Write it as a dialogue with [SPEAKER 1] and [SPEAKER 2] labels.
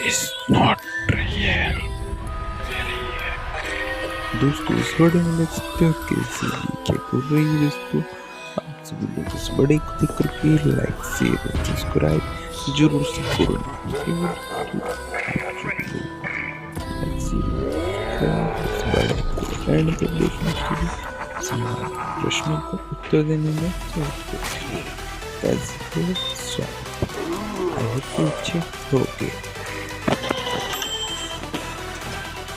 [SPEAKER 1] is not real. दोस्तों इस video में देख सकते हो कैसे क्या कर रही है दोस्तों। आप सभी लोग इस वीडियो को देख करके लाइक शेयर और सब्सक्राइब जरूर से करो। एंड तक देखने के लिए समान प्रश्नों का उत्तर देने में स्वागत। आई होप अच्छे हो गए।